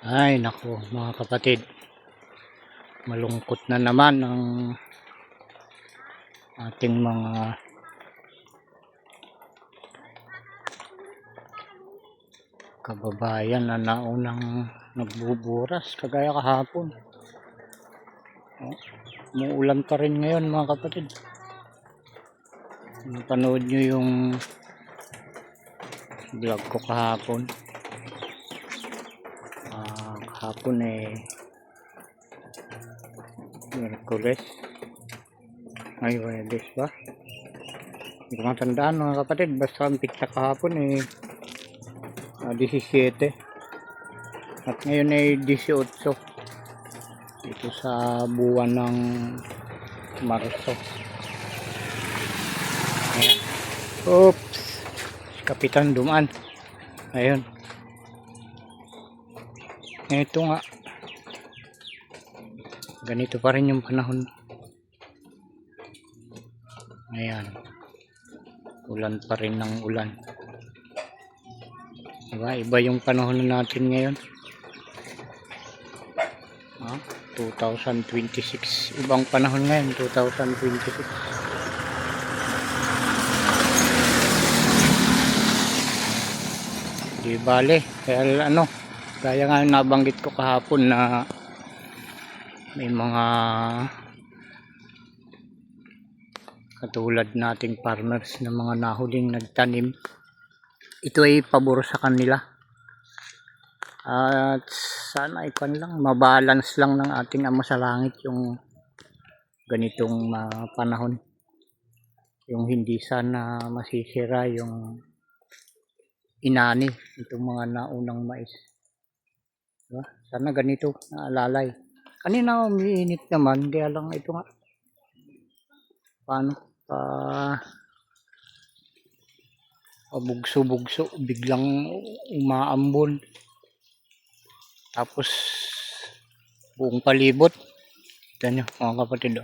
Ay naku mga kapatid, malungkot na naman ang ating mga kababayan na naunang nagbuburas kagaya kahapon. Umuulan pa rin ngayon mga kapatid. Napanood nyo yung vlog ko kahapon. Kahapon Miyerkules. Ay, Webes ba? Hindi ko matandaan mga kapatid. Basta ang pikta kahapon 17. At ngayon ay 18. Dito sa buwan ng Marso. Ayan. Oops! Kapitan dumaan. Ayun. Ito nga. Ganito pa rin yung panahon. Ayan. Ulan pa rin ng ulan. Diba? Iba yung panahon natin ngayon. 2026. Ibang panahon ngayon. 2026. Di bale. Kaya kaya nga nabanggit ko kahapon na may mga katulad nating farmers na mga nahuling nagtanim. Ito ay pabor sa kanila. At sana mabalance lang ng ating Ama sa Langit yung ganitong panahon. Yung hindi sana masisira yung inani itong mga naunang mais. Diba? Sana ganito naalalay. Kanina umiinit naman, kaya lang ito nga. Paano? Bugso-bugso, biglang umaambon. Tapos buong palibot. Ito nyo mga kapatid.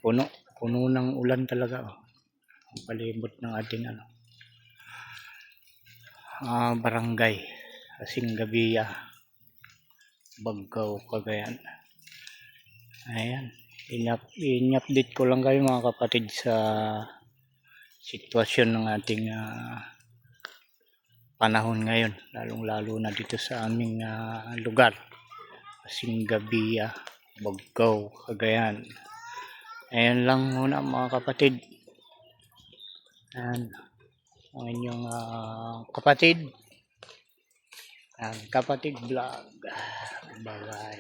Puno ng ulan talaga. Ang palibot ng ating barangay Singgabiya, Baggaw, Cagayan. Ayan, in-update ko lang kayo mga kapatid sa sitwasyon ng ating panahon ngayon, lalong-lalo na dito sa aming lugar, Singgabiya, Baggaw, Cagayan. Ayan lang muna mga kapatid. Ayan ang inyong kapatid. Kapatid vlog. Bye bye.